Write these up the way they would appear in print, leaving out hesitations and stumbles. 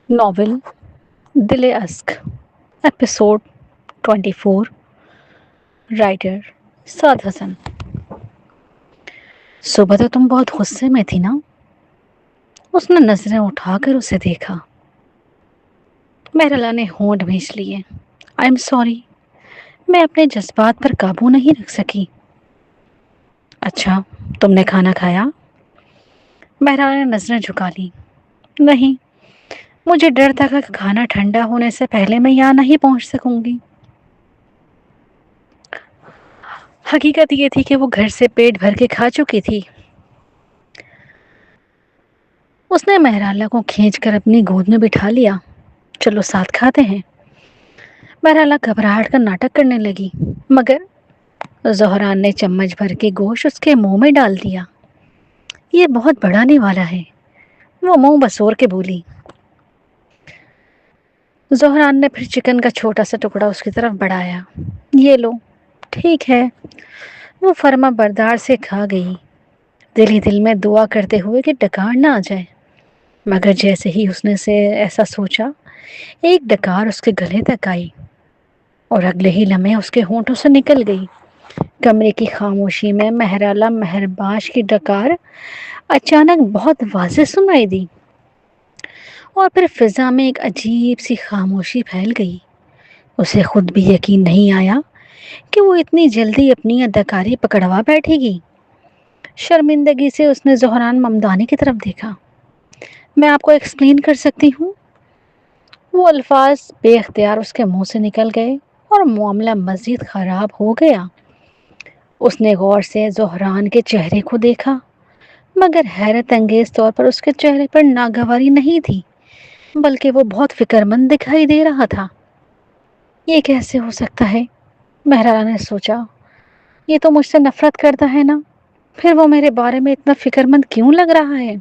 Novel دل اشک episode 24 writer سعد حسن۔ صبح تو تم بہت غصے میں تھی نا؟ اس نے نظریں اٹھا کر اسے دیکھا۔ مہرلا نے ہونٹ بھینچ لیے۔ آئی ایم سوری، میں اپنے جذبات پر قابو نہیں رکھ سکی۔ اچھا، تم نے کھانا کھایا؟ مہرلا نے نظریں جھکا لی۔ نہیں، مجھے ڈر تھا کہ کھانا ٹھنڈا ہونے سے پہلے میں یہاں نہیں پہنچ سکوں گی۔ حقیقت یہ تھی کہ وہ گھر سے پیٹ بھر کے کھا چکی تھی۔ اس نے مہرالہ کو کھینچ کر اپنی گود میں بٹھا لیا۔ چلو ساتھ کھاتے ہیں۔ مہرالہ گھبراہٹ کا ناٹک کرنے لگی، مگر زہران نے چمچ بھر کے گوشت اس کے منہ میں ڈال دیا۔ یہ بہت بڑھانے والا ہے، وہ منہ بسور کے بولی۔ زہران نے پھر چکن کا چھوٹا سا ٹکڑا اس کی طرف بڑھایا۔ یہ لو، ٹھیک ہے۔ وہ فرما بردار سے کھا گئی، دل ہی دل میں دعا کرتے ہوئے کہ ڈکار نہ آ جائے۔ مگر جیسے ہی اس نے سے ایسا سوچا، ایک ڈکار اس کے گلے تک آئی اور اگلے ہی لمحے اس کے ہونٹوں سے نکل گئی۔ کمرے کی خاموشی میں مہرالہ مہرباش کی ڈکار اچانک بہت واضح سنائی دی، اور پھر فضا میں ایک عجیب سی خاموشی پھیل گئی۔ اسے خود بھی یقین نہیں آیا کہ وہ اتنی جلدی اپنی اداکاری پکڑوا بیٹھے گی۔ شرمندگی سے اس نے زہران ممدانی کی طرف دیکھا۔ میں آپ کو ایکسپلین کر سکتی ہوں۔ وہ الفاظ بے اختیار اس کے منہ سے نکل گئے اور معاملہ مزید خراب ہو گیا۔ اس نے غور سے زہران کے چہرے کو دیکھا، مگر حیرت انگیز طور پر اس کے چہرے پر ناگواری نہیں تھی، بلکہ وہ بہت فکر مند دکھائی دے رہا تھا۔ یہ کیسے ہو سکتا ہے؟ مہرالہ نے سوچا۔ یہ تو مجھ سے نفرت کرتا ہے نا، پھر وہ میرے بارے میں اتنا فکر مند کیوں لگ رہا ہے؟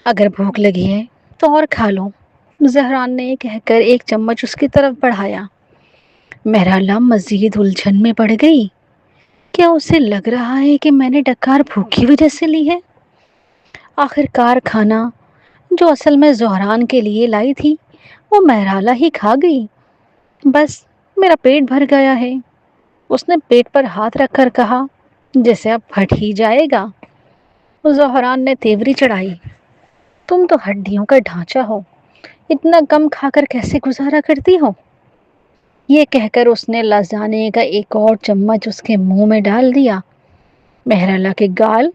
اگر بھوک لگی ہے تو اور کھا لو، زہران نے کہہ کر ایک چمچ اس کی طرف بڑھایا۔ مہرالہ مزید الجھن میں پڑ گئی۔ کیا اسے لگ رہا ہے کہ میں نے ڈکار بھوک کی وجہ سے لی ہے؟ آخر کار کھانا جو اصل میں زہران کے لیے لائی تھی وہ مہرالہ ہی کھا گئی۔ بس میرا پیٹ بھر گیا ہے، اس نے پیٹ پر ہاتھ رکھ کر کہا، جیسے اب پھٹ ہی جائے گا۔ زہران نے تیوری چڑھائی۔ تم تو ہڈیوں کا ڈھانچہ ہو، اتنا کم کھا کر کیسے گزارا کرتی ہو؟ یہ کہہ کر اس نے لازانے کا ایک اور چمچ اس کے منہ میں ڈال دیا۔ مہرالہ کے گال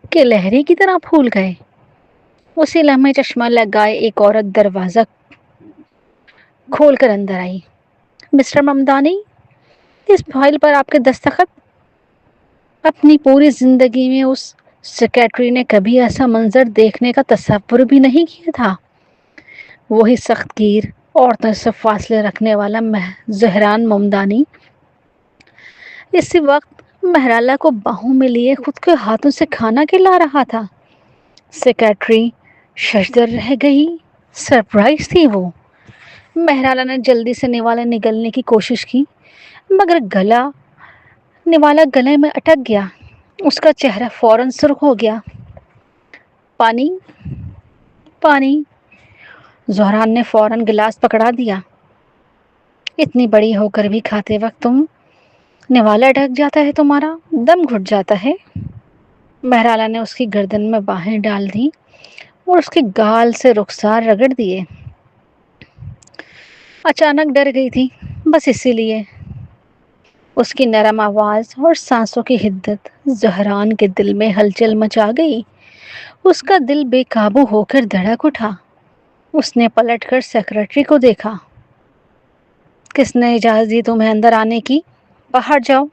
کے لہری کی طرح پھول گئے۔ اسی لمحے چشمہ لگائے ایک عورت دروازہ کھول کر اندر آئی۔ مسٹر ممدانی، اس فائل پر آپ کے دستخط؟ اپنی پوری زندگی میں اس سیکریٹری نے کبھی ایسا منظر دیکھنے کا تصور بھی نہیں کیا تھا۔ وہی سخت گیر، عورتوں سے فاصلے رکھنے والا زہران ممدانی اسی وقت مہرالہ کو باہوں میں لیے خود کے ہاتھوں سے کھانا کھلا رہا تھا۔ سیکریٹری ششدر رہ گئی، سرپرائز تھی وہ۔ مہرالہ نے جلدی سے نوالا نگلنے کی کوشش کی، مگر نوالا گلے میں اٹک گیا۔ اس کا چہرہ فوراً سرخ ہو گیا۔ پانی، پانی۔ زہران نے فوراً گلاس پکڑا دیا۔ اتنی بڑی ہو کر بھی کھاتے وقت نوالا ڈھک جاتا ہے، تمہارا دم گھٹ جاتا ہے۔ مہرالہ نے اس کی گردن میں باہیں ڈال دی اور اس کے گال سے رخسار رگڑ دیے۔ اچانک ڈر گئی تھی، بس اسی لیے۔ اس کی نرم آواز اور سانسوں کی حدت زہران کے دل میں ہلچل مچا گئی۔ اس کا دل بے قابو ہو کر دھڑک اٹھا۔ اس نے پلٹ کر سیکریٹری کو دیکھا۔ کس نے اجازت دی تمہیں اندر آنے کی؟ باہر جاؤ۔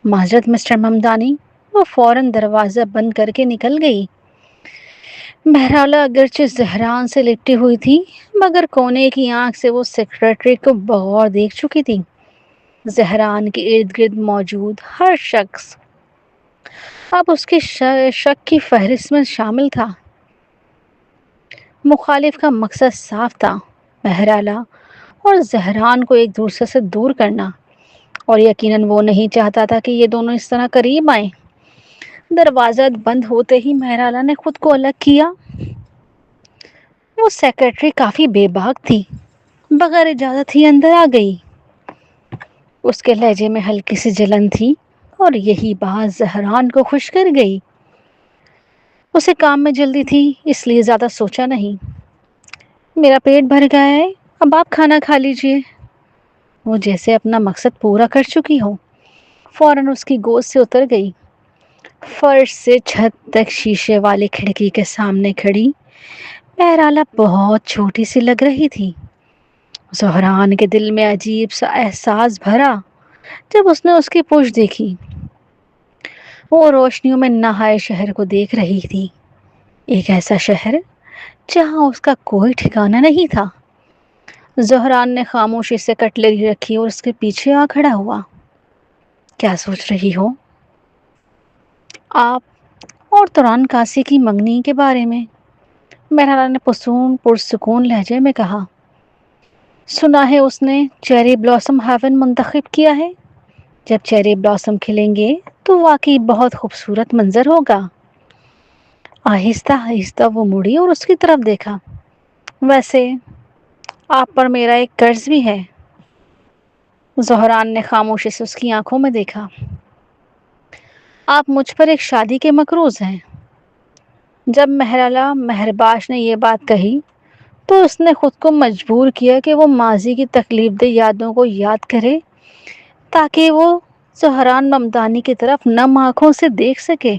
معذرت مسٹر ممدانی۔ وہ فوراً دروازہ بند کر کے نکل گئی۔ مہرالہ اگرچہ زہران سے لپٹی ہوئی تھی، مگر کونے کی آنکھ سے وہ سیکریٹری کو بغور دیکھ چکی تھی۔ زہران کے ارد گرد موجود ہر شخص اب اس کی شک کی فہرست میں شامل تھا۔ مخالف کا مقصد صاف تھا، مہرالہ اور زہران کو ایک دوسرے سے دور کرنا، اور یقیناً وہ نہیں چاہتا تھا کہ یہ دونوں اس طرح قریب آئیں۔ دروازہ بند ہوتے ہی مہرالہ نے خود کو الگ کیا۔ وہ سیکرٹری کافی بے باک تھی، بغیر اجازت ہی اندر آ گئی۔ اس کے لہجے میں ہلکی سی جلن تھی اور یہی بات زہران کو خوش کر گئی۔ اسے کام میں جلدی تھی اس لیے زیادہ سوچا نہیں۔ میرا پیٹ بھر گیا ہے، اب آپ کھانا کھا لیجئے۔ وہ جیسے اپنا مقصد پورا کر چکی ہو، فوراً اس کی گود سے اتر گئی۔ فرش سے چھت تک شیشے والی کھڑکی کے سامنے کھڑی بہرحالہ بہت چھوٹی سی لگ رہی تھی۔ زہران کے دل میں عجیب سا احساس بھرا جب اس نے اس کی پشت دیکھی۔ وہ روشنیوں میں نہائے شہر کو دیکھ رہی تھی، ایک ایسا شہر جہاں اس کا کوئی ٹھکانہ نہیں تھا۔ زہران نے خاموشی سے کٹلری رکھی اور اس کے پیچھے آ کھڑا ہوا۔ کیا سوچ رہی ہو؟ آپ اور توران کاسی کی منگنی کے بارے میں، مہرالہ نے پرسکون لہجے میں کہا۔ سنا ہے اس نے چیری بلاسم ہیون منتخب کیا ہے۔ جب چیری بلاسم کھلیں گے تو واقعی بہت خوبصورت منظر ہوگا۔ آہستہ آہستہ وہ مڑی اور اس کی طرف دیکھا۔ ویسے آپ پر میرا ایک قرض بھی ہے۔ زہران نے خاموشی سے اس کی آنکھوں میں دیکھا۔ آپ مجھ پر ایک شادی کے مقروض ہیں۔ جب مہرالہ مہرباش نے یہ بات کہی تو اس نے خود کو مجبور کیا کہ وہ ماضی کی تکلیف دہ یادوں کو یاد کرے تاکہ وہ زہران ممدانی کی طرف نم آنکھوں سے دیکھ سکے۔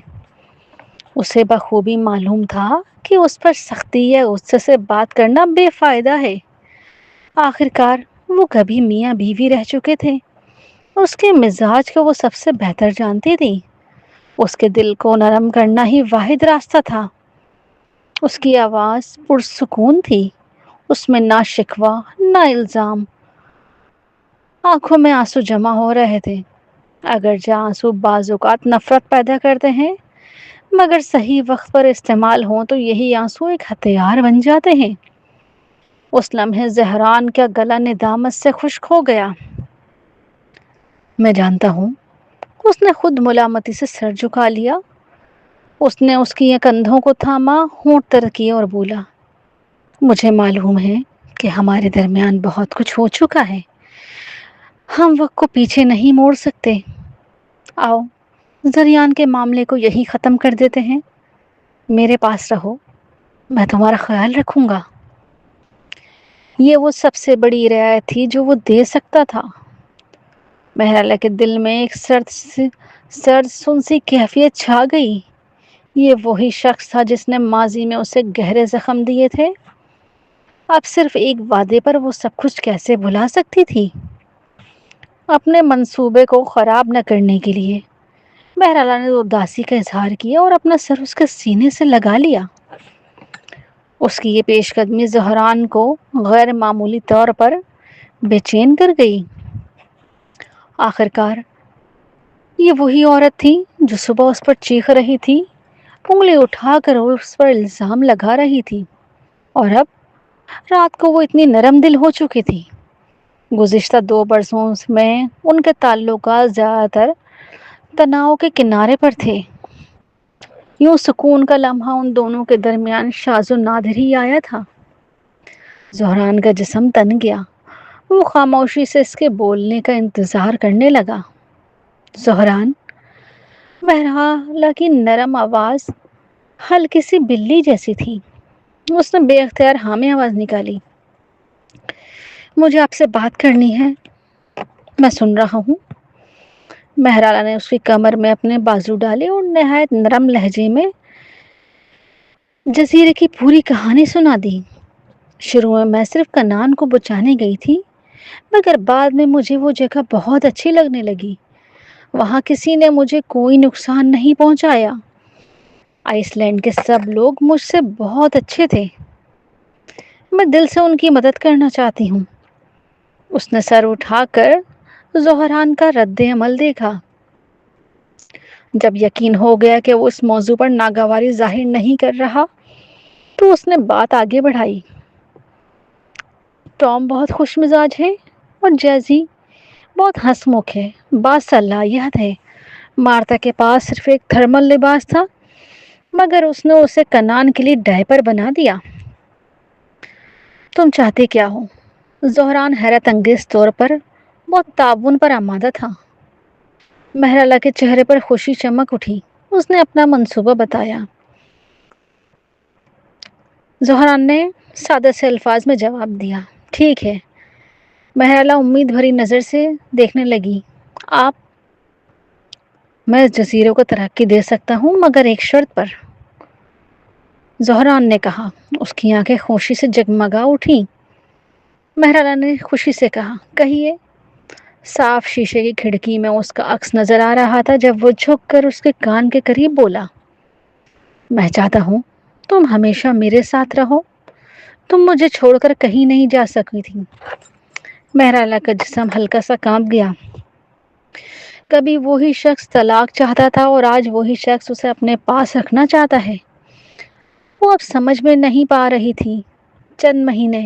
اسے بخوبی معلوم تھا کہ اس پر سختی یا غصے سے بات کرنا بے فائدہ ہے۔ آخرکار وہ کبھی میاں بیوی رہ چکے تھے، اس کے مزاج کو وہ سب سے بہتر جانتی تھی۔ اس کے دل کو نرم کرنا ہی واحد راستہ تھا۔ اس کی آواز پرسکون تھی، اس میں نہ شکوہ نہ الزام۔ آنکھوں میں آنسو جمع ہو رہے تھے، اگرچہ آنسو بعض اوقات نفرت پیدا کرتے ہیں، مگر صحیح وقت پر استعمال ہوں تو یہی آنسو ایک ہتھیار بن جاتے ہیں۔ اس لمحے زہران کا گلا ندامت سے خشک ہو گیا۔ میں جانتا ہوں۔ اس نے خود ملامتی سے سر جھکا لیا۔ اس نے اس کی کندھوں کو تھاما، ہونٹ تر کیے اور بولا، مجھے معلوم ہے کہ ہمارے درمیان بہت کچھ ہو چکا ہے، ہم وقت کو پیچھے نہیں موڑ سکتے۔ آؤ زریان کے معاملے کو یہی ختم کر دیتے ہیں۔ میرے پاس رہو، میں تمہارا خیال رکھوں گا۔ یہ وہ سب سے بڑی رعایت تھی جو وہ دے سکتا تھا۔ مہرالہ کے دل میں ایک سرد سنسی کیفیت چھا گئی۔ یہ وہی شخص تھا جس نے ماضی میں اسے گہرے زخم دیے تھے۔ اب صرف ایک وعدے پر وہ سب کچھ کیسے بھلا سکتی تھی؟ اپنے منصوبے کو خراب نہ کرنے کے لیے مہرالہ نے اداسی کا اظہار کیا اور اپنا سر اس کے سینے سے لگا لیا۔ اس کی یہ پیش قدمی زہران کو غیر معمولی طور پر بے چین کر گئی۔ آخرکار یہ وہی عورت تھی جو صبح اس پر چیخ رہی تھی، انگلی اٹھا کر اس پر الزام لگا رہی تھی، اور اب رات کو وہ اتنی نرم دل ہو چکی تھی۔ گزشتہ 2 برسوں میں ان کے تعلقات زیادہ تر تناؤ کے کنارے پر تھے۔ یوں سکون کا لمحہ ان دونوں کے درمیان شاذ و نادر ہی آیا تھا۔ زہران کا جسم تن گیا، وہ خاموشی سے اس کے بولنے کا انتظار کرنے لگا۔ زہران، مہرالہ کی نرم آواز ہلکی سی بلی جیسی تھی۔ اس نے بے اختیار ہاں میں آواز نکالی۔ مجھے آپ سے بات کرنی ہے، میں سن رہا ہوں۔ مہرالہ نے اس کی کمر میں اپنے بازو ڈالے اور نہایت نرم لہجے میں جزیرے کی پوری کہانی سنا دی۔ شروع میں صرف کنان کو بچانے گئی تھی، مگر بعد میں مجھے وہ جگہ بہت اچھی لگنے لگی۔ وہاں کسی نے مجھے کوئی نقصان نہیں پہنچایا۔ آئس لینڈ کے سب لوگ مجھ سے بہت اچھے تھے۔ میں دل سے ان کی مدد کرنا چاہتی ہوں۔ اس نے سر اٹھا کر زہران کا رد عمل دیکھا۔ جب یقین ہو گیا کہ وہ اس موضوع پر ناگواری ظاہر نہیں کر رہا تو اس نے بات آگے بڑھائی۔ ٹام بہت خوش مزاج ہے اور جیزی بہت ہنسمکھ ہے، باصلاحیت ہے۔ مارتا کے پاس صرف ایک تھرمل لباس تھا، مگر اس نے اسے کنان کے لیے ڈائپر بنا دیا۔ تم چاہتے کیا ہو؟ زہران حیرت انگیز طور پر بہت تعاون پر آمادہ تھا۔ مہرالہ کے چہرے پر خوشی چمک اٹھی۔ اس نے اپنا منصوبہ بتایا۔ زہران نے سادہ سے الفاظ میں جواب دیا، ٹھیک ہے۔ مہرالہ امید بھری نظر سے دیکھنے لگی۔ آپ، میں اس جزیرے کو ترقی دے سکتا ہوں مگر ایک شرط پر، زہران نے کہا۔ اس کی آنکھیں خوشی سے جگمگا اٹھیں۔ مہرالہ نے خوشی سے کہا، کہیے۔ صاف شیشے کی کھڑکی میں اس کا عکس نظر آ رہا تھا جب وہ جھک کر اس کے کان کے قریب بولا، میں چاہتا ہوں تم ہمیشہ میرے ساتھ رہو۔ تم مجھے چھوڑ کر کہیں نہیں جا سکی تھی۔ مہرالہ کا جسم ہلکا سا کانپ گیا۔ کبھی وہی شخص طلاق چاہتا تھا اور آج وہی شخص اسے اپنے پاس رکھنا چاہتا ہے۔ وہ اب سمجھ میں نہیں پا رہی تھی۔ چند مہینے،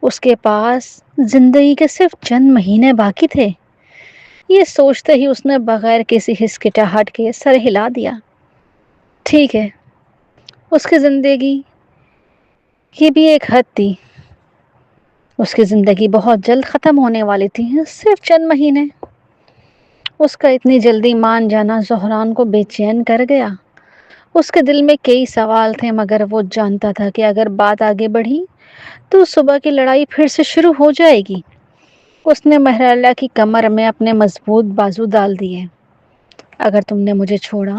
اس کے پاس زندگی کے صرف چند مہینے باقی تھے۔ یہ سوچتے ہی اس نے بغیر کسی ہچکچاہٹ کے سر ہلا دیا۔ ٹھیک ہے۔ اس کی زندگی کی بھی ایک حد تھی۔ اس کی زندگی بہت جلد ختم ہونے والی تھی، صرف چند مہینے۔ اس کا اتنی جلدی مان جانا زہران کو بے چین کر گیا۔ اس کے دل میں کئی سوال تھے مگر وہ جانتا تھا کہ اگر بات آگے بڑھی تو صبح کی لڑائی پھر سے شروع ہو جائے گی۔ اس نے مہرالہ کی کمر میں اپنے مضبوط بازو ڈال دیے۔ اگر تم نے مجھے چھوڑا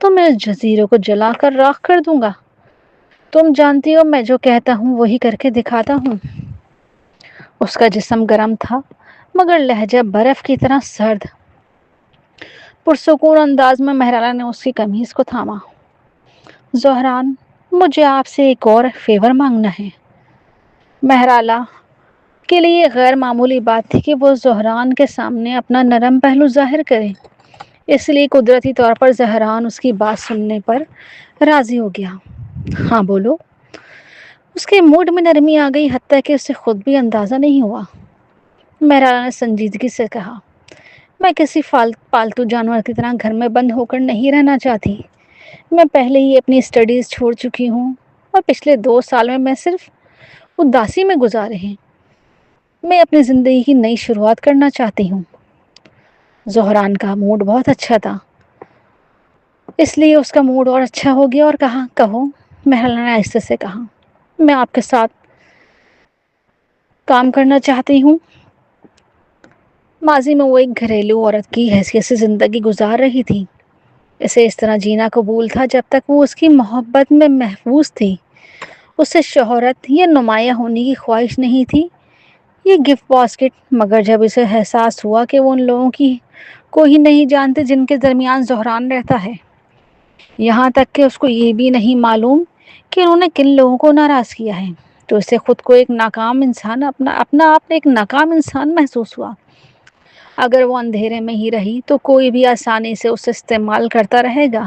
تو میں اس جزیرے کو جلا کر راکھ کر دوں گا۔ تم جانتی ہو میں جو کہتا ہوں وہی کر کے دکھاتا ہوں۔ اس کا جسم گرم تھا مگر لہجہ برف کی طرح سرد۔ پرسکون انداز میں مہرالہ نے اس کی قمیض کو تھاما۔ زہران، مجھے آپ سے ایک اور فیور مانگنا ہے۔ مہرالہ کے لیے یہ غیر معمولی بات تھی کہ وہ زہران کے سامنے اپنا نرم پہلو ظاہر کرے، اس لیے قدرتی طور پر زہران اس کی بات سننے پر راضی ہو گیا۔ ہاں بولو۔ اس کے موڈ میں نرمی آ گئی، حتیٰ کہ اسے خود بھی اندازہ نہیں ہوا۔ مہرالہ نے سنجیدگی سے کہا، میں کسی پالتو جانور کی طرح گھر میں بند ہو کر نہیں رہنا چاہتی۔ میں پہلے ہی اپنی اسٹڈیز چھوڑ چکی ہوں اور پچھلے 2 سال میں صرف اداسی میں گزارے ہیں۔ میں اپنی زندگی کی نئی شروعات کرنا چاہتی ہوں۔ زہران کا موڈ بہت اچھا تھا، اس لیے اس کا موڈ اور اچھا ہو گیا اور کہا، کہو۔ مہرالہ نے آہستہ سے کہا، میں آپ کے ساتھ کام کرنا چاہتی ہوں۔ ماضی میں وہ ایک گھریلو عورت کی حیثیت سے زندگی گزار رہی تھی۔ اسے اس طرح جینا قبول تھا جب تک وہ اس کی محبت میں محفوظ تھی۔ اسے شہرت یا نمایاں ہونے کی خواہش نہیں تھی، یہ گفٹ باسکٹ۔ مگر جب اسے احساس ہوا کہ وہ ان لوگوں کو ہی نہیں جانتے جن کے درمیان زہران رہتا ہے، یہاں تک کہ اس کو یہ بھی نہیں معلوم کہ انہوں نے کن لوگوں کو ناراض کیا ہے، تو اسے خود کو ایک ناکام انسان اپنا آپ ایک ناکام انسان محسوس ہوا۔ اگر وہ اندھیرے میں ہی رہی تو کوئی بھی آسانی سے اسے استعمال کرتا رہے گا۔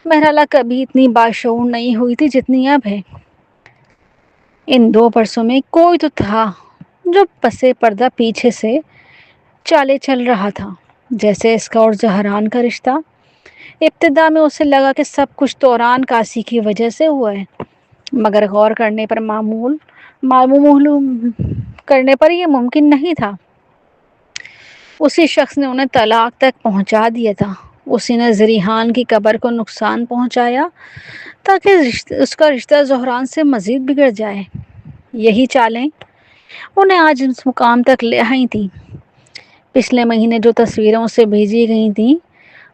مہرالہ کبھی اتنی باشعور نہیں ہوئی تھی جتنی اب ہے۔ ان 2 برسوں میں کوئی تو تھا جو پسے پردہ پیچھے سے چالے چل رہا تھا، جیسے اس کا اور زہران کا رشتہ۔ ابتدا میں اسے لگا کہ سب کچھ دوران کاسی کی وجہ سے ہوا ہے، مگر غور کرنے پر معلوم کرنے پر یہ ممکن نہیں تھا۔ اسی شخص نے انہیں طلاق تک پہنچا دیا تھا۔ اسی نے زریحان کی قبر کو نقصان پہنچایا تاکہ اس کا رشتہ زہران سے مزید بگڑ جائے۔ یہی چالیں انہیں آج اس مقام تک لے آئی تھیں۔ پچھلے مہینے جو تصویریں اسے بھیجی گئی تھیں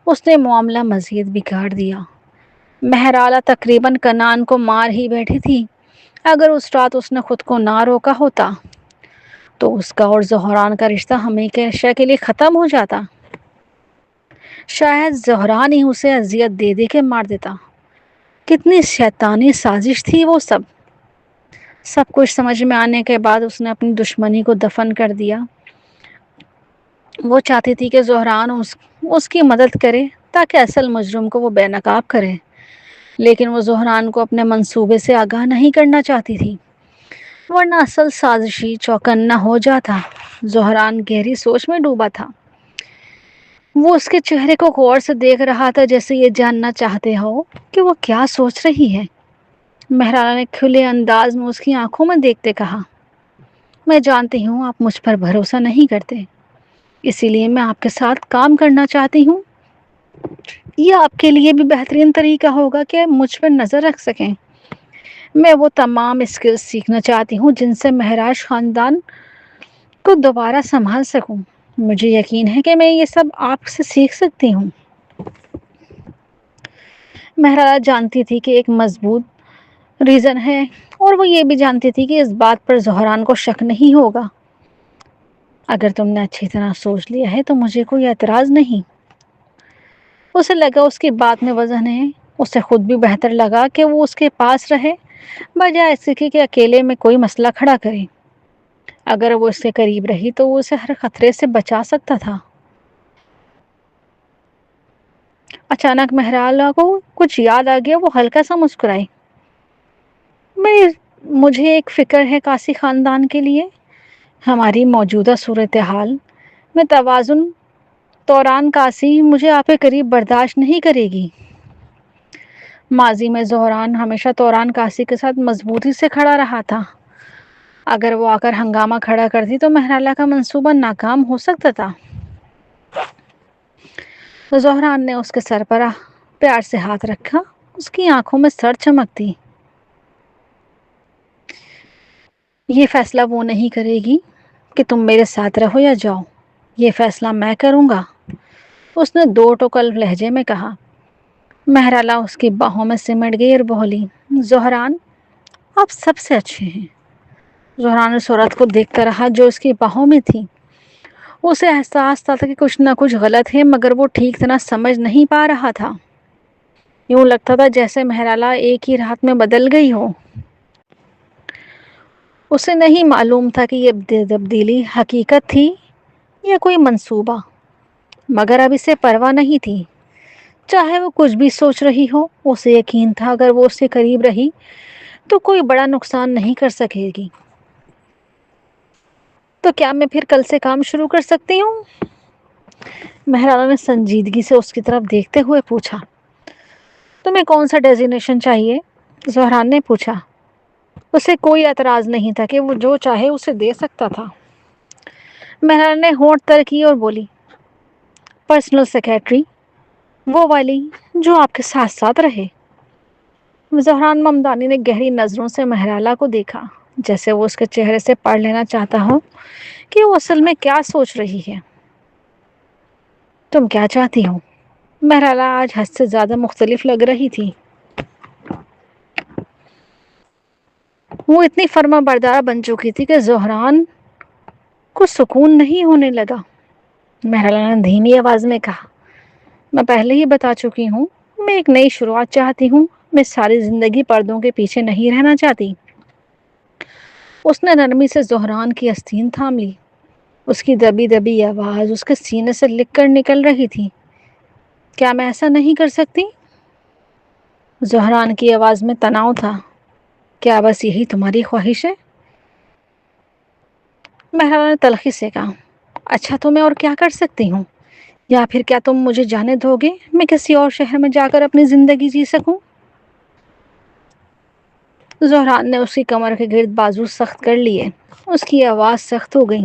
اس نے معاملہ مزید بگاڑ دیا۔ مہرالہ تقریباً کنان کو مار ہی بیٹھی تھی۔ اگر اس رات اس نے خود کو نہ روکا ہوتا تو اس کا اور زہران کا رشتہ ہمیشہ کے لیے ختم ہو جاتا۔ شاید زہران ہی اسے اذیت دے دے کے مار دیتا۔ کتنی شیطانی سازش تھی وہ سب کچھ سمجھ میں آنے کے بعد اس نے اپنی دشمنی کو دفن کر دیا۔ وہ چاہتی تھی کہ زہران اس کی مدد کرے تاکہ اصل مجرم کو وہ بے نقاب کرے، لیکن وہ زہران کو اپنے منصوبے سے آگاہ نہیں کرنا چاہتی تھی، ورنہ اصل سازشی چوکنا ہو جاتا۔ زہران گہری سوچ میں ڈوبا تھا۔ وہ اس کے چہرے کو غور سے دیکھ رہا تھا، جیسے یہ جاننا چاہتے ہو کہ وہ کیا سوچ رہی ہے۔ مہرالہ نے کھلے انداز میں اس کی آنکھوں میں دیکھتے کہا، میں جانتی ہوں آپ مجھ پر بھروسہ نہیں کرتے، اسی لیے میں آپ کے ساتھ کام کرنا چاہتی ہوں۔ یہ آپ کے لیے بھی بہترین طریقہ ہوگا کہ مجھ پر نظر رکھ سکیں۔ میں وہ تمام اسکلز سیکھنا چاہتی ہوں جن سے مہراج خاندان کو دوبارہ سنبھال سکوں۔ مجھے یقین ہے کہ میں یہ سب آپ سے سیکھ سکتی ہوں۔ مہرالہ جانتی تھی کہ ایک مضبوط ریزن ہے، اور وہ یہ بھی جانتی تھی کہ اس بات پر زہران کو شک نہیں ہوگا۔ اگر تم نے اچھی طرح سوچ لیا ہے تو مجھے کوئی اعتراض نہیں۔ اسے لگا اس کی بات میں وزن ہے، اسے خود بھی بہتر لگا کہ وہ اس کے پاس رہے بجائے اس کے کہ اکیلے میں کوئی مسئلہ کھڑا کرے۔ اگر وہ اس کے قریب رہی تو وہ اسے ہر خطرے سے بچا سکتا تھا۔ اچانک مہرالہ کو کچھ یاد آ گیا، وہ ہلکا سا مسکرائی۔ مجھے ایک فکر ہے قاسی خاندان کے لیے۔ ہماری موجودہ صورتحال میں توازن دوران قاسی مجھے آپ کے قریب برداشت نہیں کرے گی۔ ماضی میں زہران ہمیشہ دوران قاسی کے ساتھ مضبوطی سے کھڑا رہا تھا۔ اگر وہ آ کر ہنگامہ کھڑا کرتی تو مہرالہ کا منصوبہ ناکام ہو سکتا تھا۔ زہران نے اس کے سر پر پیار سے ہاتھ رکھا، اس کی آنکھوں میں سر چمکتی۔ یہ فیصلہ وہ نہیں کرے گی کہ تم میرے ساتھ رہو یا جاؤ، یہ فیصلہ میں کروں گا، اس نے دو ٹوکل لہجے میں کہا۔ مہرالہ اس کی باہوں میں سمٹ گئی اور بولی، زہران آپ سب سے اچھے ہیں۔ زہران اس عورت کو دیکھتا رہا جو اس کی باہوں میں تھی۔ اسے احساس تھا کہ کچھ نہ کچھ غلط ہے، مگر وہ ٹھیک طرح سمجھ نہیں پا رہا تھا۔ یوں لگتا تھا جیسے مہرالہ ایک ہی رات میں بدل گئی ہو۔ اسے نہیں معلوم تھا کہ یہ تبدیلی حقیقت تھی یا کوئی منصوبہ، مگر اب اسے پرواہ نہیں تھی۔ چاہے وہ کچھ بھی سوچ رہی ہو، اسے یقین تھا اگر وہ اس کے قریب رہی تو کوئی بڑا نقصان نہیں کر سکے گی۔ تو کیا میں پھر کل سے کام شروع کر سکتی ہوں؟ مہرالہ نے سنجیدگی سے اس کی طرف دیکھتے ہوئے پوچھا۔ تمہیں کون سا ڈیزینیشن چاہیے؟ زہران نے پوچھا۔ اسے کوئی اعتراض نہیں تھا کہ وہ جو چاہے اسے دے سکتا تھا۔ مہرالہ نے ہونٹ تر کی اور بولی، پرسنل سیکریٹری، وہ والی جو آپ کے ساتھ ساتھ رہے۔ زہران ممدانی نے گہری نظروں سے مہرالہ کو دیکھا، جیسے وہ اس کے چہرے سے پڑھ لینا چاہتا ہو کہ وہ اصل میں کیا سوچ رہی ہے۔ تم کیا چاہتی ہو؟ مہرالہ آج حد سے زیادہ مختلف لگ رہی تھی۔ وہ اتنی فرما بردار بن چکی تھی کہ زہران کو سکون نہیں ہونے لگا۔ مہرالہ نے دھیمی آواز میں کہا، میں پہلے ہی بتا چکی ہوں، میں ایک نئی شروعات چاہتی ہوں، میں ساری زندگی پردوں کے پیچھے نہیں رہنا چاہتی۔ اس نے نرمی سے زہران کی آستین تھام لی۔ اس کی دبی دبی آواز اس کے سینے سے لکھ کر نکل رہی تھی، کیا میں ایسا نہیں کر سکتی؟ زہران کی آواز میں تناؤ تھا، کیا بس یہی تمہاری خواہش ہے؟ مہرالہ نے تلخی سے کہا، اچھا تو میں اور کیا کر سکتی ہوں؟ یا پھر کیا تم مجھے جانے دو گے میں کسی اور شہر میں جا کر اپنی زندگی جی سکوں؟ زہران نے اس کی کمر کے گرد بازو سخت کر لیے، اس کی آواز سخت ہو گئی،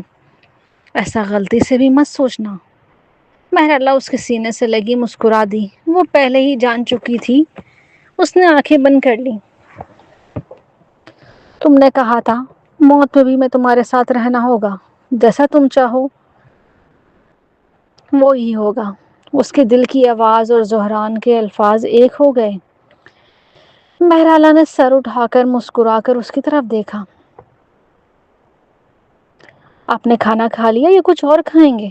ایسا غلطی سے بھی مت سوچنا۔ مہرالہ اس کے سینے سے لگی مسکرا دی، وہ پہلے ہی جان چکی تھی۔ اس نے آنکھیں بند کر لی۔ تم نے کہا تھا موت میں بھی میں تمہارے ساتھ رہنا ہوگا، جیسا تم چاہو وہی ہوگا۔ اس کے دل کی آواز اور زہران کے الفاظ ایک ہو گئے۔ مہرالہ نے سر اٹھا کر مسکرا کر اس کی طرف دیکھا۔ آپ نے کھانا کھا لیا یا کچھ اور کھائیں گے؟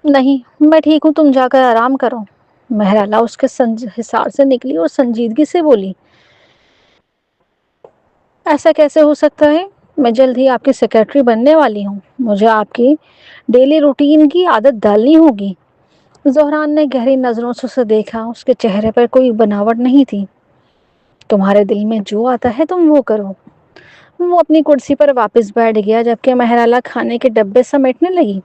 نہیں، میں ٹھیک ہوں، تم جا کر آرام کرو۔ مہرالہ اس کے حصار سے نکلی اور سنجیدگی سے بولی، ایسا کیسے ہو سکتا ہے؟ میں جلد ہی آپ کی سیکرٹری بننے والی ہوں، مجھے آپ کی ڈیلی روٹین کی عادت ڈالنی ہوگی۔ زہران نے گہری نظروں سے اسے دیکھا، اس کے چہرے پر کوئی بناوٹ نہیں تھی۔ تمہارے دل میں جو آتا ہے تم وہ کرو۔ وہ اپنی کرسی پر واپس بیٹھ گیا جبکہ مہرالہ کھانے کے ڈبے سمیٹنے لگی۔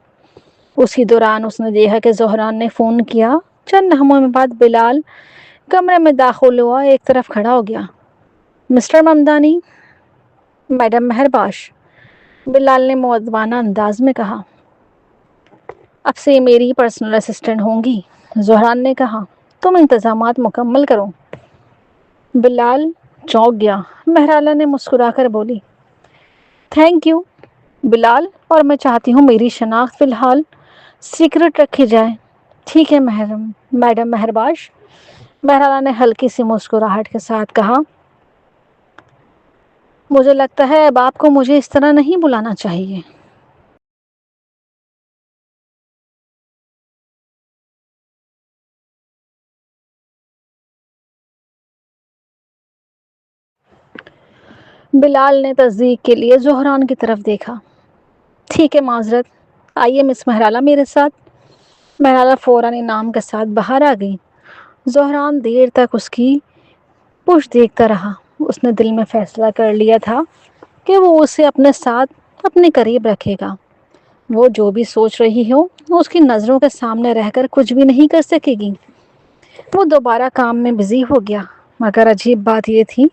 اسی دوران اس نے دیکھا کہ زہران نے فون کیا۔ چند لمحوں بعد بلال کمرے میں داخل ہوا، ایک طرف کھڑا ہو گیا۔ مسٹر ممدانی، میڈم مہرباش، بلال نے مؤدبانہ انداز میں کہا۔ اب سے یہ میری پرسنل اسسٹنٹ ہوں گی، زہران نے کہا۔ تم انتظامات مکمل کرو۔ بلال چونک گیا۔ مہرالہ نے مسکرا کر بولی، تھینک یو بلال، اور میں چاہتی ہوں میری شناخت فی الحال سیکرٹ رکھی جائے۔ ٹھیک ہے میڈم مہرباش، مہرالہ نے ہلکی سی مسکراہٹ کے ساتھ کہا۔ مجھے لگتا ہے اب آپ کو مجھے اس طرح نہیں بلانا چاہیے۔ بلال نے تصدیق کے لیے زہران کی طرف دیکھا۔ ٹھیک ہے، معذرت، آئیے مس مہرالہ میرے ساتھ۔ مہرالہ فوراً انعام کے ساتھ باہر آ گئی۔ زہران دیر تک اس کی پشت دیکھتا رہا۔ اس نے دل میں فیصلہ کر لیا تھا کہ وہ اسے اپنے ساتھ اپنے قریب رکھے گا۔ وہ جو بھی سوچ رہی ہو اس کی نظروں کے سامنے رہ کر کچھ بھی نہیں کر سکے گی۔ وہ دوبارہ کام میں بزی ہو گیا، مگر عجیب بات یہ تھی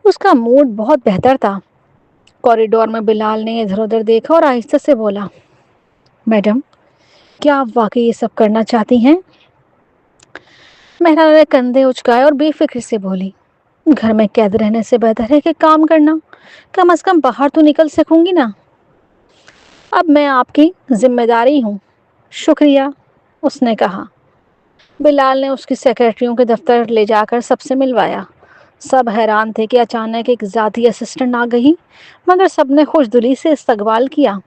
اس کا موڈ بہت بہتر تھا۔ کوریڈور میں بلال نے ادھر ادھر دیکھا اور آہستہ سے بولا، میڈم، کیا آپ واقعی یہ سب کرنا چاہتی ہیں؟ مہرالہ نے کندھے اچکائے اور بے فکر سے بولی، گھر میں قید رہنے سے بہتر ہے کہ کام کرنا، کم از کم باہر تو نکل سکوں گی نا۔ اب میں آپ کی ذمہ داری ہوں۔ شکریہ، اس نے کہا۔ بلال نے اس کی سیکرٹریوں کے دفتر لے جا کر سب سے ملوایا۔ سب حیران تھے کہ اچانک ایک ذاتی اسسٹنٹ آ گئی، مگر سب نے خوش دلی سے استقبال کیا۔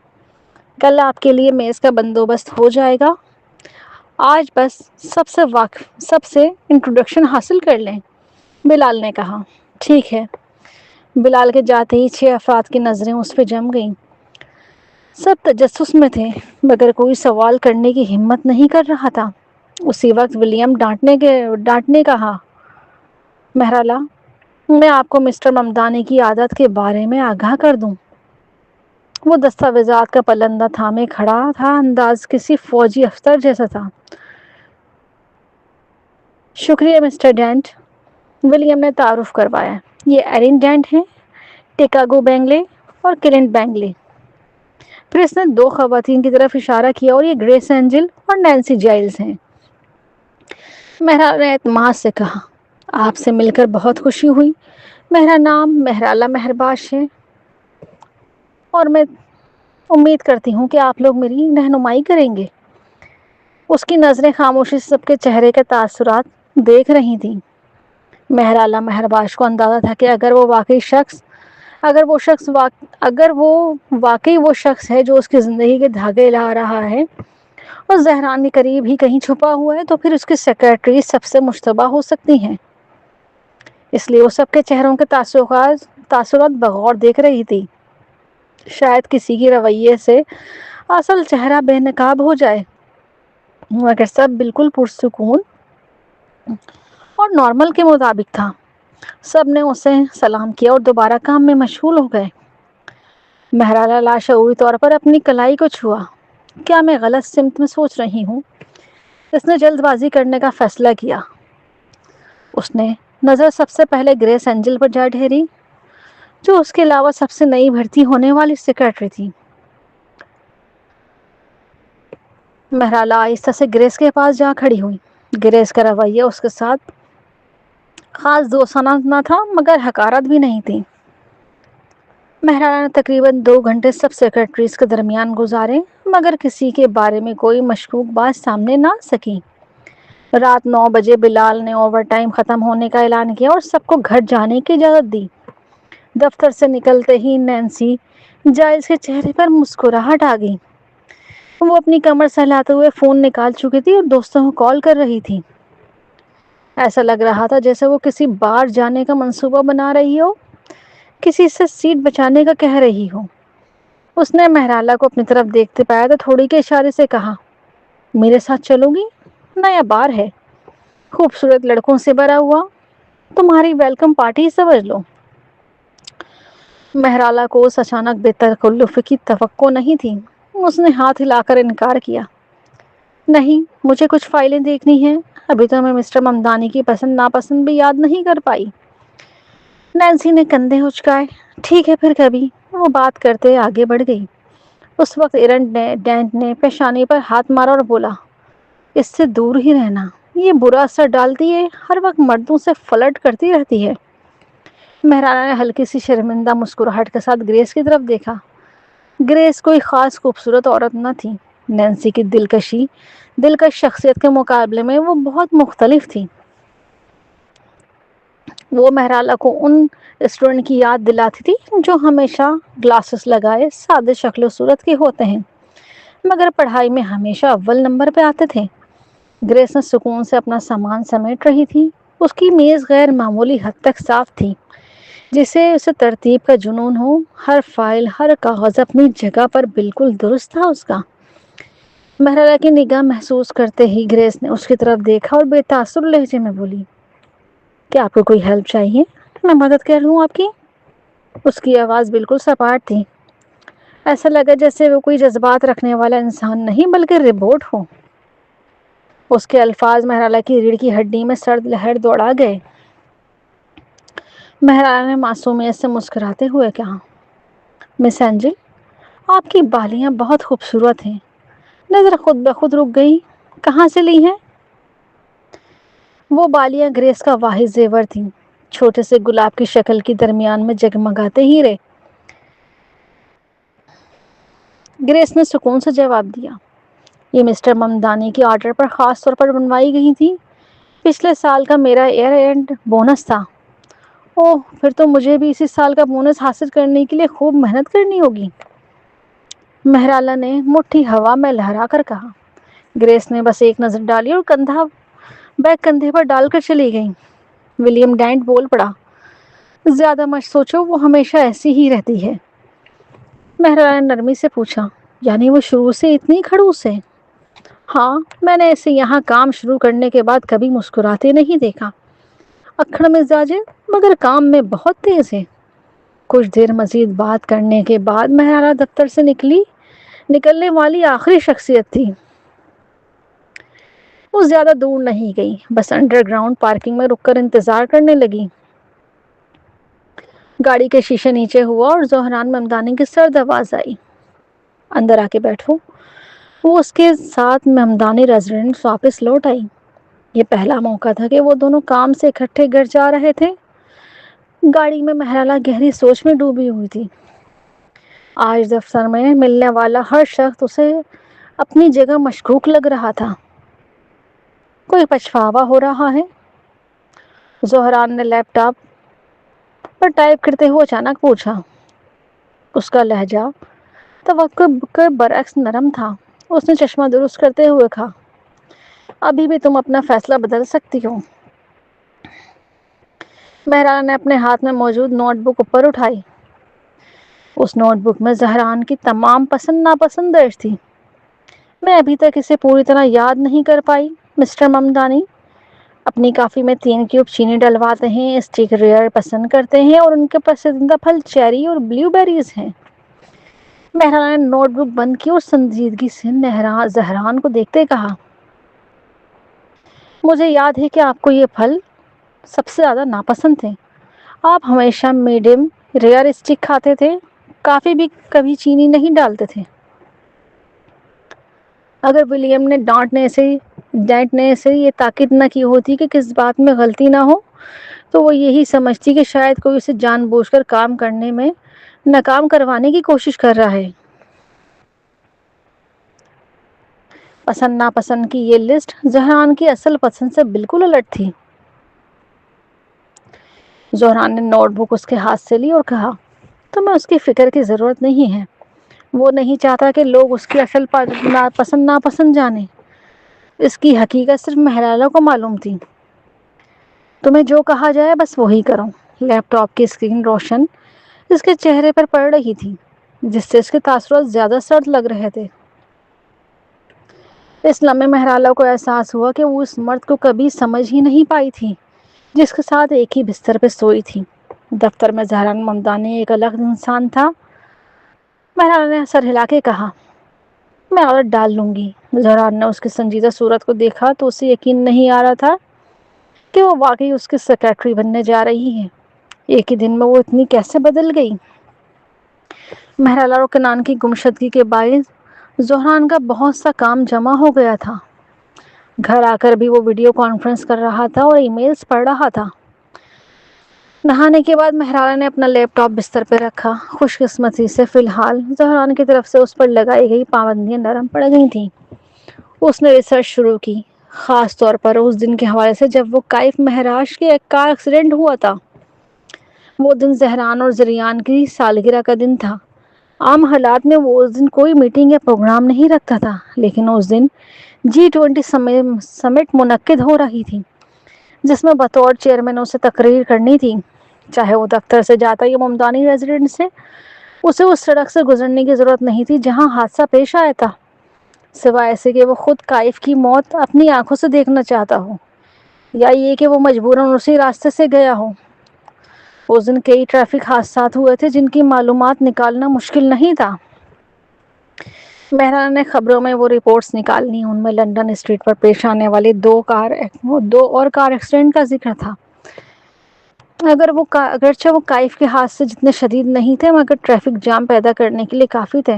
کل آپ کے لیے میز کا بندوبست ہو جائے گا، آج بس سب سے انٹروڈکشن حاصل کر لیں، بلال نے کہا۔ ٹھیک ہے۔ بلال کے جاتے ہی 6 افراد کی نظریں اس پہ جم گئیں۔ سب تجسس میں تھے، مگر کوئی سوال کرنے کی ہمت نہیں کر رہا تھا۔ اسی وقت ولیم ڈانٹنے کہا، مہرالہ، میں آپ کو مسٹر ممدانی کی عادت کے بارے میں آگاہ کر دوں۔ وہ دستاویزات کا پلندہ تھامے کھڑا تھا، انداز کسی فوجی افسر جیسا تھا۔ شکریہ مسٹر ڈینٹ، ولیم نے تعارف کروایا۔ یہ ایرن ڈینٹ ہیں، ٹیکاگو بینگلے اور کلنٹ بینگلے۔ پھر اس نے 2 خواتین کی طرف اشارہ کیا، اور یہ گریس اینجل اور نینسی جائلز ہیں۔ مہرالہ نے اعتماد سے کہا، آپ سے مل کر بہت خوشی ہوئی۔ میرا نام مہرالہ مہرباش ہے، اور میں امید کرتی ہوں کہ آپ لوگ میری رہنمائی کریں گے۔ اس کی نظریں خاموشی سے سب کے چہرے کے تاثرات دیکھ رہی تھیں۔ مہرالہ مہرباش کو اندازہ تھا کہ اگر وہ واقعی وہ شخص ہے جو اس کی زندگی کے دھاگے لا رہا ہے اور زہران کے قریب ہی کہیں چھپا ہوا ہے، تو پھر اس کی سیکرٹری سب سے مشتبہ ہو سکتی ہیں۔ اس لیے وہ سب کے چہروں کے تاثرات بغور دیکھ رہی تھی۔ شاید کسی کی رویے سے اصل چہرہ بے نقاب ہو جائے، مگر سب بالکل پرسکون اور نارمل کے مطابق تھا۔ سب نے اسے سلام کیا اور دوبارہ کام میں مشغول ہو گئے۔ مہرالہ لاشعوری طور پر اپنی کلائی کو چھوا۔ کیا میں غلط سمت میں سوچ رہی ہوں؟ اس نے جلد بازی کرنے کا فیصلہ کیا۔ اس نے نظر سب سے پہلے گریس اینجل پر جا ٹھہری، جو اس کے علاوہ سب سے نئی بھرتی ہونے والی سیکرٹری تھی۔ مہرالہ آہستہ سے گریس کے پاس جا کھڑی ہوئی۔ گریس کا رویہ اس کے ساتھ خاص دوستانہ نہ تھا، مگر حقارت بھی نہیں تھی۔ مہرالہ نے تقریباً 2 گھنٹے سب سیکرٹریز کے درمیان گزارے، مگر کسی کے بارے میں کوئی مشکوک بات سامنے نہ آ سکی۔ رات 9 بجے بلال نے اوور ٹائم ختم ہونے کا اعلان کیا اور سب کو گھر جانے کی اجازت دی۔ دفتر سے نکلتے ہی نینسی جائلز کے چہرے پر مسکراہٹ آ گئی۔ وہ اپنی کمر سہلاتے ہوئے فون نکال چکی تھی اور دوستوں کو کال کر رہی تھی۔ ایسا لگ رہا تھا جیسے وہ کسی بار جانے کا منصوبہ بنا رہی ہو، کسی سے سیٹ بچانے کا کہہ رہی ہو۔ اس نے مہرالہ کو اپنی طرف دیکھتے پایا تو تھوڑی کے اشارے سے کہا، میرے ساتھ چلو گی؟ نیا بار ہے، خوبصورت لڑکوں سے بھرا ہوا، تمہاری ویلکم پارٹی سمجھ لو۔ مہرالہ کو اس اچانک بے تکلف کی توقع نہیں تھی۔ اس نے ہاتھ ہلا کر انکار کیا، نہیں، مجھے کچھ فائلیں دیکھنی ہیں، ابھی تو میں مسٹر ممدانی کی پسند ناپسند بھی یاد نہیں کر پائی۔ نینسی نے کندھے اچکائے۔ ٹھیک ہے پھر کبھی، وہ بات کرتے آگے بڑھ گئی۔ اس وقت ایرن ڈینٹ نے پیشانی پر ہاتھ مارا اور بولا، اس سے دور ہی رہنا، یہ برا اثر ڈالتی ہے، ہر وقت مردوں سے فلرٹ کرتی رہتی ہے۔ مہرانہ نے ہلکی سی شرمندہ مسکراہٹ کے ساتھ گریس کی طرف دیکھا۔ گریس کوئی خاص خوبصورت عورت نہ تھی۔ نینسی کی دلکش شخصیت کے مقابلے میں وہ بہت مختلف تھی۔ وہ مہرالہ کو ان اسٹوڈنٹ کی یاد دلاتی تھی جو ہمیشہ گلاسز لگائے سادے شکل و صورت کے ہوتے ہیں مگر پڑھائی میں ہمیشہ اول نمبر پہ آتے تھے۔ گریس نے سکون سے اپنا سامان سمیٹ رہی تھی۔ اس کی میز غیر معمولی حد تک صاف تھی، جسے اسے ترتیب کا جنون ہو۔ ہر فائل، ہر کاغذ اپنی جگہ پر بالکل درست تھا اس کا۔ مہرالہ کی نگاہ محسوس کرتے ہی گریس نے اس کی طرف دیکھا اور بے تاثر لہجے میں بولی، کیا آپ کو کوئی ہیلپ چاہیے؟ میں مدد کر لوں آپ کی؟ اس کی آواز بالکل سپاٹ تھی۔ ایسا لگا جیسے وہ کوئی جذبات رکھنے والا انسان نہیں بلکہ روبوٹ ہو۔ اس کے الفاظ مہرالہ کی ریڑھ کی ہڈی میں سرد لہر دوڑا گئے۔ مہرالہ نے معصومیت سے مسکراتے ہوئے کہا، مس اینجل، آپ کی بالیاں بہت خوبصورت ہیں۔ نظر خود بخود رک گئی۔ کہاں سے لی ہیں؟ وہ بالیاں گریس کا واحد زیور تھیں، چھوٹے سے گلاب کی شکل کی درمیان میں جگمگاتے ہیرے۔ گریس نے سکون سے جواب دیا، یہ مسٹر ممدانی کے آرڈر پر خاص طور پر بنوائی گئی تھی۔ پچھلے سال کا میرا ایئر اینڈ بونس تھا۔ اوہ، پھر تو مجھے بھی اسی سال کا بونس حاصل کرنے کے لیے خوب محنت کرنی ہوگی۔ مہرالہ نے مٹھی ہوا میں لہرا کر کہا۔ گریس نے بس ایک نظر ڈالی اور بیگ کندھے پر ڈال کر چلی گئی۔ ولیم ڈینٹ بول پڑا، زیادہ مت سوچو، وہ ہمیشہ ایسی ہی رہتی ہے۔ مہرالہ نے نرمی سے پوچھا، یعنی وہ شروع سے اتنی کھڑوس ہے؟ ہاں، میں نے اسے یہاں کام شروع کرنے کے بعد کبھی مسکراتے نہیں دیکھا۔ اکھڑ مزاج ہے مگر کام میں بہت تیز ہے۔ کچھ دیر مزید بات کرنے کے بعد مہرالہ دفتر سے نکلنے والی آخری شخصیت تھی۔ وہ زیادہ دور نہیں گئی، بس انڈر گراؤنڈ پارکنگ میں رک کر انتظار کرنے لگی۔ گاڑی کے شیشے نیچے ہوا اور زہران ممدانی کی سرد آواز آئی، اندر آ کے بیٹھو۔ وہ اس کے ساتھ ممدانی ریزیڈنس واپس لوٹ آئی۔ یہ پہلا موقع تھا کہ وہ دونوں کام سے اکٹھے گھر جا رہے تھے۔ گاڑی میں مہرالہ گہری سوچ میں ڈوبی ہوئی تھی۔ آج دفتر میں ملنے والا ہر شخص اسے اپنی جگہ مشکوک لگ رہا تھا۔ کوئی پچھتاوا ہو رہا ہے؟ زہران نے لیپ ٹاپ پر ٹائپ کرتے ہوئے اچانک پوچھا۔ اس کا لہجہ توقع کے برعکس نرم تھا۔ اس نے چشمہ درست کرتے ہوئے کہا، ابھی بھی تم اپنا فیصلہ بدل سکتی ہو۔ مہرالہ نے اپنے ہاتھ میں موجود نوٹ بک اوپر اٹھائی۔ اس نوٹ بک میں زہران کی تمام پسند ناپسند درج تھی۔ میں ابھی تک اسے پوری طرح یاد نہیں کر پائی، مسٹر ممدانی۔ اپنی کافی میں 3 کیوب چینی ڈلواتے ہیں، اسٹیک ریئر پسند کرتے ہیں اور ان کے پسندیدہ پھل چیری اور بلیو بیریز ہیں۔ مہرالہ نے نوٹ بک بند کی اور سنجیدگی سے زہران کو دیکھتے کہا، مجھے یاد ہے کہ آپ کو یہ پھل سب سے زیادہ ناپسند تھے۔ آپ ہمیشہ میڈیم ریئر اسٹیک کھاتے تھے، کافی بھی کبھی چینی نہیں ڈالتے تھے۔ اگر ولیم نے ڈینٹ نے اسے یہ تاکید نہ کی ہوتی کہ کس بات میں غلطی نہ ہو تو وہ یہی سمجھتی کہ شاید کوئی اسے جان بوجھ کر کام کرنے میں ناکام کروانے کی کوشش کر رہا ہے۔ پسند ناپسند کی یہ لسٹ زہران کی اصل پسند سے بالکل الٹ تھی۔ زہران نے نوٹ بک اس کے ہاتھ سے لی اور کہا، تمہیں اس کی فکر کی ضرورت نہیں ہے۔ وہ نہیں چاہتا کہ لوگ اس کی اصل پسند ناپسند جانیں۔ اس کی حقیقت صرف مہرالہ کو معلوم تھی۔ تمہیں جو کہا جائے بس وہی کرو۔ لیپ ٹاپ کی اسکرین روشن اس کے چہرے پر پڑ رہی تھی، جس سے اس کے تاثرات زیادہ سرد لگ رہے تھے۔ اس لمحے مہرالہ کو احساس ہوا کہ وہ اس مرد کو کبھی سمجھ ہی نہیں پائی تھی جس کے ساتھ ایک ہی بستر پہ سوئی تھی۔ دفتر میں زہران ممدانی ایک الگ انسان تھا۔ مہرالہ نے سر ہلا کے کہا، میں عورت ڈال لوں گی۔ زہران نے اس کی سنجیدہ صورت کو دیکھا تو اسے یقین نہیں آ رہا تھا کہ وہ واقعی اس کی سیکرٹری بننے جا رہی ہے۔ ایک ہی دن میں وہ اتنی کیسے بدل گئی؟ مہرالہ اور کنان کی گمشدگی کے باعث زہران کا بہت سا کام جمع ہو گیا تھا۔ گھر آ کر بھی وہ ویڈیو کانفرنس کر رہا تھا اور ای میلز پڑھ رہا تھا۔ نہانے کے بعد مہرالہ نے اپنا لیپ ٹاپ بستر پہ رکھا۔ خوش قسمتی سے فی الحال زہران کی طرف سے اس پر لگائی گئی پابندیاں نرم پڑ گئی تھیں۔ اس نے ریسرچ شروع کی، خاص طور پر اس دن کے حوالے سے جب وہ کائف مہراج کے ایک کار ایکسیڈنٹ ہوا تھا۔ وہ دن زہران اور زریان کی سالگرہ کا دن تھا۔ عام حالات میں وہ اس دن کوئی میٹنگ یا پروگرام نہیں رکھتا تھا، لیکن اس دن G20 سمٹ منعقد ہو رہی تھی، جس میں بطور چیئرمین اسے تقریر کرنی تھی۔ چاہے وہ دفتر سے جاتا یا ممدانی ریزیڈنٹ سے، اسے اس سڑک سے گزرنے کی ضرورت نہیں تھی جہاں حادثہ پیش آیا تھا، سوائے ایسے کہ وہ خود کائف کی موت اپنی آنکھوں سے دیکھنا چاہتا ہو، یا یہ کہ وہ مجبوراً اسی راستے سے گیا ہو۔ اس دن کئی ٹریفک حادثات ہوئے تھے جن کی معلومات نکالنا مشکل نہیں تھا۔ مہرالہ نے خبروں میں وہ رپورٹس نکال لی۔ ان میں لندن اسٹریٹ پر پیش آنے والے دو اور کار ایکسیڈنٹ کا ذکر تھا۔ اگرچہ وہ کائف کے حادثے جتنے شدید نہیں تھے، مگر ٹریفک جام پیدا کرنے کے لیے کافی تھے۔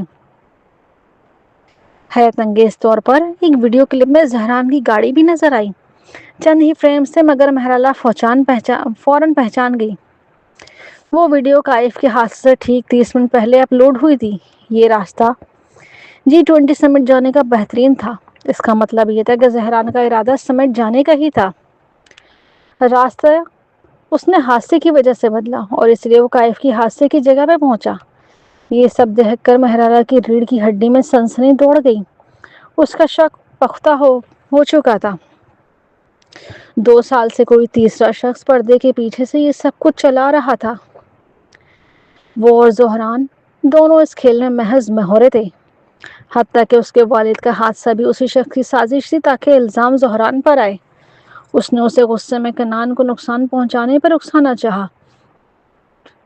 حیرت انگیز طور پر ایک ویڈیو کلپ میں زہران کی گاڑی بھی نظر آئی، چند ہی فریم سے، مگر مہرالہ فوراً پہچان گئی۔ وہ ویڈیو کائف کے حادثے سے ٹھیک 30 منٹ پہلے اپلوڈ ہوئی تھی۔ یہ راستہ G20 سمٹ جانے کا بہترین تھا۔ اس کا مطلب یہ تھا کہ زہران کا ارادہ سمٹ جانے کا ہی تھا۔ راستہ اس نے حادثے کی وجہ سے بدلا، اور اس لیے وہ کائف کی حادثے کی جگہ پہ پہنچا۔ یہ سب دیکھ کر مہرالہ کی ریڑھ کی ہڈی میں سنسنی دوڑ گئی۔ اس کا شک پختہ ہو چکا تھا۔ 2 سال سے کوئی تیسرا شخص پردے کے پیچھے سے یہ سب کچھ چلا رہا تھا۔ وہ اور زہران دونوں اس کھیل میں محض مہورے تھے۔ حتیٰ کہ اس کے والد کا حادثہ بھی اسی شخص کی سازش تھی تاکہ الزام زہران پر آئے۔ اس نے اسے غصے میں کنان کو نقصان پہنچانے پر اکسانا چاہا۔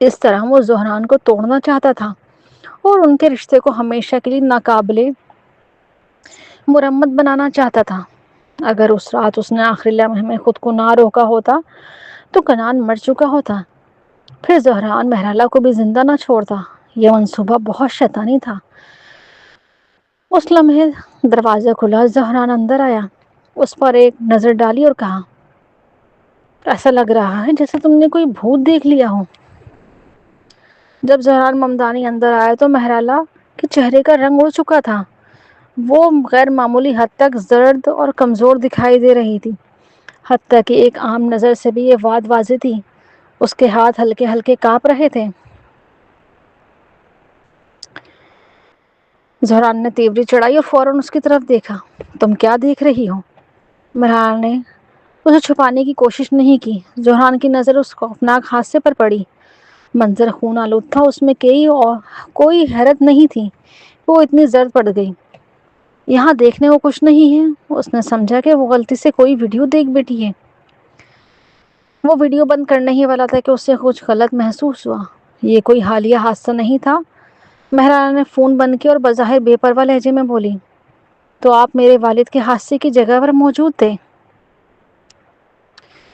اس طرح وہ زہران کو توڑنا چاہتا تھا اور ان کے رشتے کو ہمیشہ کے لیے ناقابل مرمت بنانا چاہتا تھا۔ اگر اس رات اس نے آخری لمحے میں خود کو نہ روکا ہوتا تو کنان مر چکا ہوتا، پھر زہران مہرالہ کو بھی زندہ نہ چھوڑتا۔ یہ منصوبہ بہت شیطانی تھا۔ اس لمحے دروازہ کھلا، زہران اندر آیا، اس پر ایک نظر ڈالی اور کہا، ایسا لگ رہا ہے جیسے تم نے کوئی بھوت دیکھ لیا ہو۔ جب زہران ممدانی اندر آیا تو مہرالہ کے چہرے کا رنگ اڑ چکا تھا۔ وہ غیر معمولی حد تک زرد اور کمزور دکھائی دے رہی تھی، حتیٰ کہ ایک عام نظر سے بھی یہ بات واضح تھی۔ اس کے ہاتھ ہلکے ہلکے کانپ رہے تھے۔ زہران نے تیوری چڑھائی اور فوراً اس کی طرف دیکھا۔ تم کیا دیکھ رہی ہو؟ مہرالہ نے اسے چھپانے کی کوشش نہیں کی۔ زہران کی نظر اس خوفناک حادثے پر پڑی۔ منظر خون آلود تھا، اس میں کوئی حیرت نہیں تھی وہ اتنی زرد پڑ گئی۔ یہاں دیکھنے کو کچھ نہیں ہے۔ اس نے سمجھا کہ وہ غلطی سے کوئی ویڈیو دیکھ بیٹھی ہے۔ وہ ویڈیو بند کرنے ہی والا تھا کہ اسے کچھ غلط محسوس ہوا۔ یہ کوئی حالیہ حادثہ نہیں تھا۔ مہرالہ نے فون بند کیا اور بظاہر بے پرواہ لہجے میں بولی، تو آپ میرے والد کے حادثے کی جگہ پر موجود تھے؟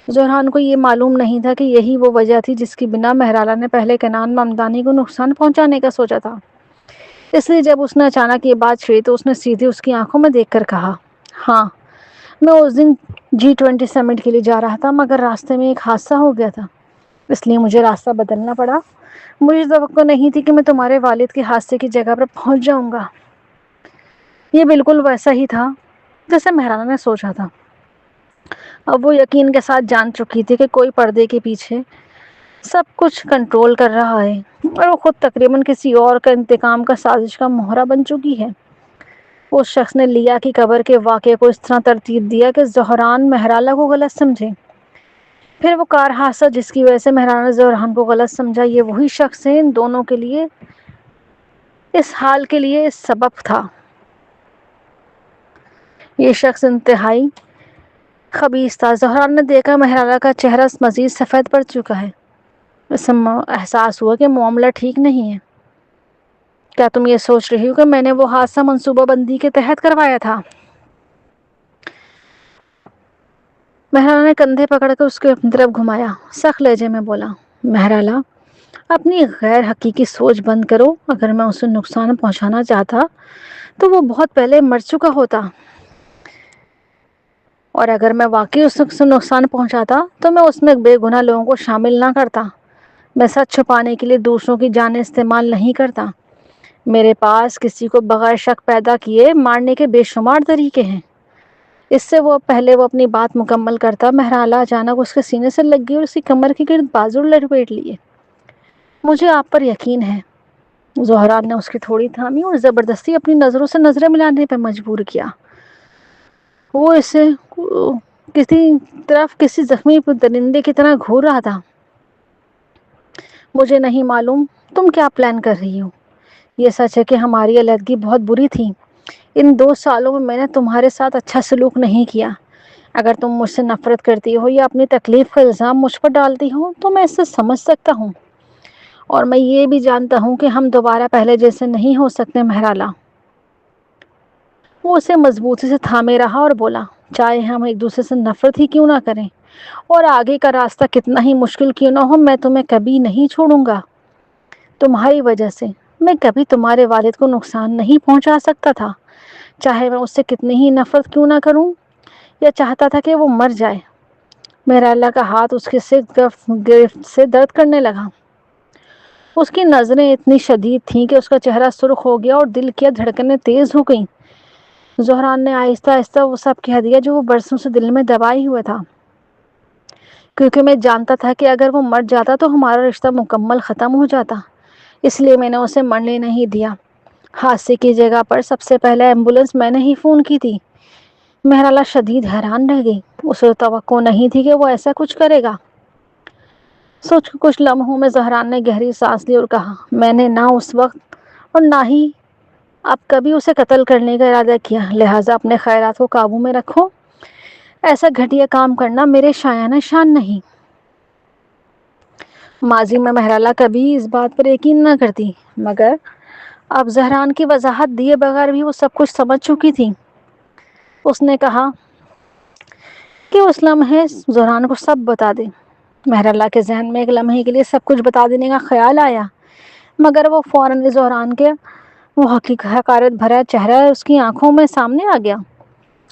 زہران کو یہ معلوم نہیں تھا کہ یہی وہ وجہ تھی جس کی بنا مہرالہ نے پہلے کنان ممدانی کو نقصان پہنچانے کا سوچا تھا۔ اس لیے جب اس نے اچانک یہ بات چھیڑی تو اس نے سیدھے اس کی آنکھوں میں دیکھ کر کہا، ہاں، میں اس دن G20 سمٹ کے لیے جا رہا تھا، مگر راستے میں ایک حادثہ ہو گیا تھا، اس لیے مجھے راستہ بدلنا پڑا۔ مجھے توقع نہیں تھی کہ میں تمہارے والد کے حادثے کی جگہ پر پہنچ جاؤں گا۔ یہ بالکل ویسا ہی تھا جیسے مہرالہ نے سوچا تھا۔ اب وہ یقین کے ساتھ جان چکی تھی کہ کوئی پردے کے پیچھے سب کچھ کنٹرول کر رہا ہے، اور وہ خود تقریباً کسی اور کا انتقام کا سازش کا مہرہ بن چکی ہے۔ اس شخص نے لیا کی قبر کے واقعے کو اس طرح ترتیب دیا کہ زہران مہرالہ کو غلط سمجھے۔ پھر وہ کار حادثہ جس کی وجہ سے مہرالہ نے زہران کو غلط سمجھا، یہ وہی شخص ہے ان دونوں کے لیے اس حال کے لیے سبب تھا۔ یہ شخص انتہائی خبیث تھا۔ زہران نے دیکھا مہرالہ کا چہرہ مزید سفید پڑ چکا ہے۔ اسے احساس ہوا کہ معاملہ ٹھیک نہیں ہے۔ کیا تم یہ سوچ رہی ہو کہ میں نے وہ حادثہ منصوبہ بندی کے تحت کروایا تھا؟ مہرالہ نے کندھے پکڑ کر اس کو اپنی طرف گھمایا، سخت لہجے میں بولا، مہرالہ، اپنی غیر حقیقی سوچ بند کرو. اگر میں اسے نقصان پہنچانا چاہتا تو وہ بہت پہلے مر چکا ہوتا، اور اگر میں واقعی اس کو نقصان پہنچاتا تو میں اس میں بے گناہ لوگوں کو شامل نہ کرتا. میں سچ چھپانے کے لیے دوسروں کی جانیں استعمال نہیں کرتا. میرے پاس کسی کو بغیر شک پیدا کیے مارنے کے بے شمار طریقے ہیں. اس سے وہ اپنی بات مکمل کرتا، مہرالہ اچانک اس کے سینے سے لگ گئی اور اسی کمر کے گرد بازو لپیٹ لیے. مجھے آپ پر یقین ہے. زہرا نے اس کی تھوڑی تھامی اور زبردستی اپنی نظروں سے نظریں ملانے پہ مجبور کیا. وہ اسے کسی زخمی درندے کی طرح گھور رہا تھا. مجھے نہیں معلوم تم کیا پلان کر رہی ہو. یہ سچ ہے کہ ہماری علیحدگی بہت بری تھی. ان 2 سالوں میں نے تمہارے ساتھ اچھا سلوک نہیں کیا. اگر تم مجھ سے نفرت کرتی ہو یا اپنی تکلیف کا الزام مجھ پر ڈالتی ہو تو میں اسے سمجھ سکتا ہوں، اور میں یہ بھی جانتا ہوں کہ ہم دوبارہ پہلے جیسے نہیں ہو سکتے. مہرالہ، وہ اسے مضبوطی سے تھامے رہا اور بولا، چاہے ہم ایک دوسرے سے نفرت ہی کیوں نہ کریں اور آگے کا راستہ کتنا ہی مشکل کیوں نہ ہو، میں تمہیں کبھی نہیں چھوڑوں گا. تمہاری وجہ سے میں کبھی تمہارے والد کو نقصان نہیں پہنچا سکتا تھا، چاہے میں اس سے کتنی ہی نفرت کیوں نہ کروں یا چاہتا تھا کہ وہ مر جائے. مہرالہ کا ہاتھ اس کے گرفت سے درد کرنے لگا. اس کی نظریں اتنی شدید تھیں کہ اس کا چہرہ سرخ ہو گیا اور دل کی دھڑکنیں تیز ہو گئیں. زہران نے آہستہ آہستہ وہ سب کہہ دیا جو وہ برسوں سے دل میں دبائے ہوئے تھا، کیونکہ میں جانتا تھا کہ اگر وہ مر جاتا تو ہمارا رشتہ مکمل ختم ہو جاتا. اس لیے میں نے اسے مرنے نہیں دیا. حادثے کی جگہ پر سب سے پہلے ایمبولینس میں نے ہی فون کی تھی. مہرالہ شدید حیران رہ گئی. اسے توقع نہیں تھی کہ وہ ایسا کچھ کرے گا. سوچ کچھ لمحوں میں زہران نے گہری سانس لی اور کہا، میں نے نہ اس وقت اور نہ ہی اب کبھی اسے قتل کرنے کا ارادہ کیا، لہٰذا اپنے خیالات کو قابو میں رکھو. ایسا گھٹیا کام کرنا میرے شایانہ شان نہیں. ماضی میں مہرالہ کبھی اس بات پر یقین نہ کرتی، مگر اب زہران کی وضاحت دیے بغیر بھی وہ سب کچھ سمجھ چکی تھی. اس نے کہا کہ اس لمحے زہران کو سب بتا دے. مہرالہ کے ذہن میں ایک لمحے کے لیے سب کچھ بتا دینے کا خیال آیا، مگر وہ فوراً زہران کے وہ حقارت بھرا چہرہ اس کی آنکھوں میں سامنے آ گیا.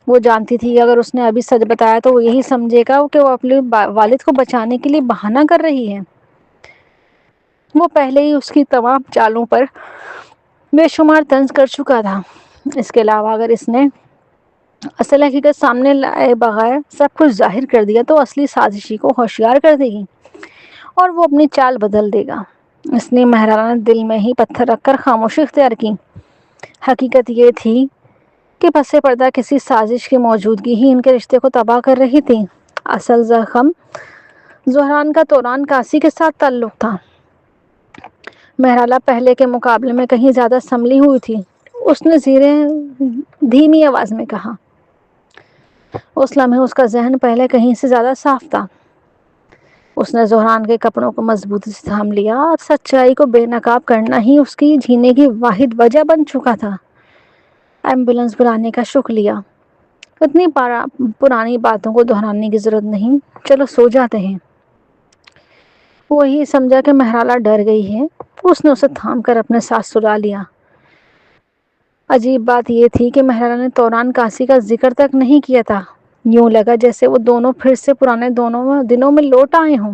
وہ جانتی تھی اگر اس نے ابھی سچ بتایا تو وہ یہی سمجھے گا کہ وہ اپنے والد کو بچانے کے لیے بہانہ کر رہی ہے. وہ پہلے ہی اس کی تمام چالوں پر بے شمار طنز کر چکا تھا. اس کے علاوہ اگر اس نے اصل حقیقت سامنے لائے بغیر سب کچھ ظاہر کر دیا تو اصلی سازشی کو ہوشیار کر دے گی اور وہ اپنی چال بدل دے گا. اس نے مہرالہ نے دل میں ہی پتھر رکھ کر خاموشی اختیار کی. حقیقت یہ تھی کہ پس پردہ کسی سازش کی موجودگی ہی ان کے رشتے کو تباہ کر رہی تھی. اصل زخم زہران کا توران کاسی کے ساتھ تعلق تھا. مہرالہ پہلے کے مقابلے میں کہیں زیادہ سنبھلی ہوئی تھی. اس نے دھیمی آواز میں کہا. اس لمحے اس کا ذہن پہلے کہیں سے زیادہ صاف تھا. اس نے زہران کے کپڑوں کو مضبوطی سے تھام لیا اور سچائی کو بے نقاب کرنا ہی اس کی جینے کی واحد وجہ بن چکا تھا. ایمبولینس بلانے کا شکریہ. اتنی پرانی باتوں کو دہرانے کی ضرورت نہیں، چلو سو جاتے ہیں. وہی سمجھا کہ مہرالہ ڈر گئی ہے. اس نے اسے تھام کر اپنے ساتھ سلا لیا. عجیب بات یہ تھی کہ مہرالہ نے توران کاسی کا ذکر تک نہیں کیا تھا. یوں لگا جیسے وہ دونوں پھر سے پرانے دنوں میں لوٹ آئے ہوں،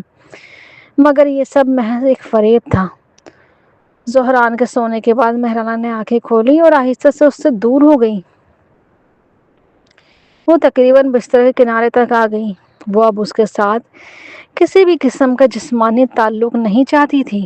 مگر یہ سب محض ایک فریب تھا. زہران کے سونے کے بعد مہرالہ نے آنکھیں کھولی اور آہستہ سے اس سے دور ہو گئی. وہ تقریباً بستر کے کنارے تک آ گئی. وہ اب اس کے ساتھ کسی بھی قسم کا جسمانی تعلق نہیں چاہتی تھی.